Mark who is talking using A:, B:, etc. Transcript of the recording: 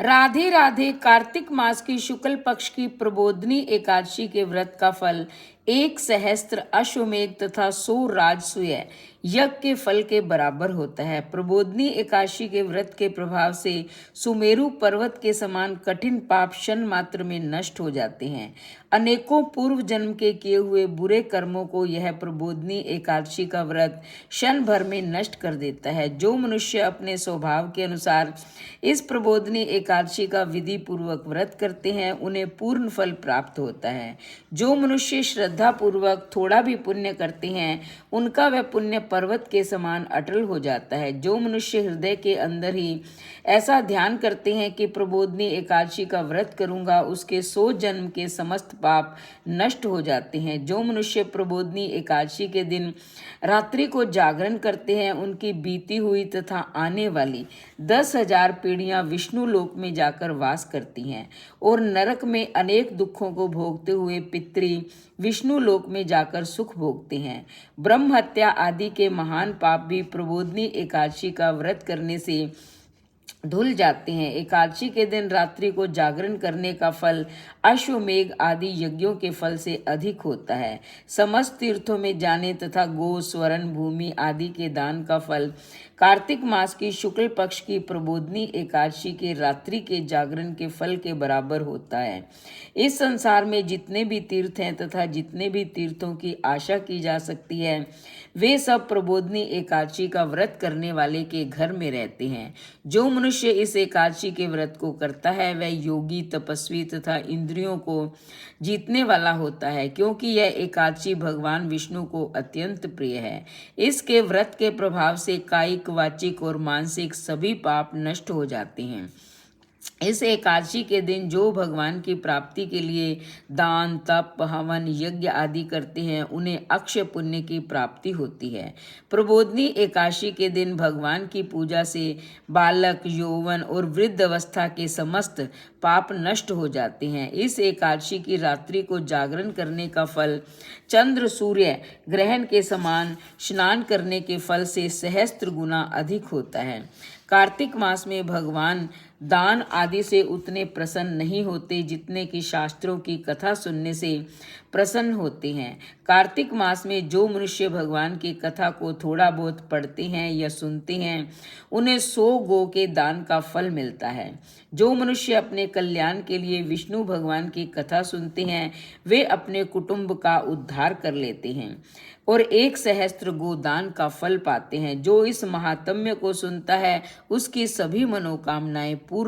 A: राधे राधे। कार्तिक मास की शुक्ल पक्ष की प्रबोधनी एकादशी के व्रत का फल 1 सहस्त्र अश्वमेध तथा 100 राजसूय यज्ञ के फल के बराबर होता है। प्रबोधनी एकादशी के व्रत के प्रभाव से सुमेरु पर्वत के समान कठिन पाप क्षण मात्र में नष्ट हो जाते हैं। अनेकों पूर्व जन्म के किए हुए बुरे कर्मों को यह प्रबोधनी एकादशी का व्रत क्षण भर में नष्ट कर देता है। जो मनुष्य अपने स्वभाव के अनुसार इस प्रबोधनी एकादशी का विधि पूर्वक व्रत करते हैं उन्हें पूर्ण फल प्राप्त होता है। जो मनुष्य श्रद्धा पूर्वक थोड़ा भी पुण्य करते हैं उनका वह पुण्य पर्वत के समान अटल हो जाता है। जो मनुष्य हृदय के अंदर ही ऐसा ध्यान करते हैं कि प्रबोधनी एकादशी का व्रत करूंगा, उसके 100 जन्म के समस्त पाप नष्ट हो जाते हैं। जो मनुष्य प्रबोधनी एकादशी के दिन रात्रि को जागरण करते हैं उनकी बीती हुई तथा आने वाली 10,000 पीढ़ियां विष्णु लोक में जाकर वास करती हैं और नरक में अनेक दुखों को भोगते हुए पितृ विष्णु लोक में जाकर सुख भोगते हैं। ब्रह्म हत्या आदि के महान पाप भी प्रबोधनी एकादशी का व्रत करने से धुल जाते हैं। एकादशी के दिन रात्रि को जागरण करने का फल अश्वमेघ आदि यज्ञों के फल से अधिक होता है। समस्त तीर्थों में जाने तथा गो स्वर्ण भूमि आदि के दान का फल कार्तिक मास की शुक्ल पक्ष की प्रबोधनी एकादशी के रात्रि के जागरण के फल के बराबर होता है। इस संसार में जितने भी तीर्थ हैं तथा जितने भी तीर्थों की आशा की जा सकती है वे सब प्रबोधनी एकादशी का व्रत करने वाले के घर में रहते हैं। जो मनुष्य इस एकादशी के व्रत को करता है वह योगी, तपस्वी तथा इंद्रियों को जीतने वाला होता है, क्योंकि यह एकादशी भगवान विष्णु को अत्यंत प्रिय है। इसके व्रत के प्रभाव से कायिक, वाचिक और मानसिक सभी पाप नष्ट हो जाते हैं। इस एकादशी के दिन जो भगवान की प्राप्ति के लिए दान, तप, हवन, यज्ञ आदि करते हैं उन्हें अक्षय पुण्य की प्राप्ति होती है। प्रबोधनी एकादशी के दिन भगवान की पूजा से बालक, यौवन और वृद्ध अवस्था के समस्त पाप नष्ट हो जाते हैं। इस एकादशी की रात्रि को जागरण करने का फल चंद्र सूर्य ग्रहण के समान स्नान करने के फल से सहस्त्र गुना अधिक होता है। कार्तिक मास में भगवान दान आदि से उतने प्रसन्न नहीं होते जितने कि शास्त्रों की कथा सुनने से प्रसन्न होते हैं। कार्तिक मास में जो मनुष्य भगवान की कथा को थोड़ा बहुत पढ़ते हैं या सुनते हैं उन्हें 100 गो के दान का फल मिलता है। जो मनुष्य अपने कल्याण के लिए विष्णु भगवान की कथा सुनते हैं वे अपने कुटुंब का उद्धार कर लेते हैं और 1 सहस्त्र गोदान का फल पाते हैं। जो इस महात्म्य को सुनता है उसकी सभी मनोकामनाएं पूर्ण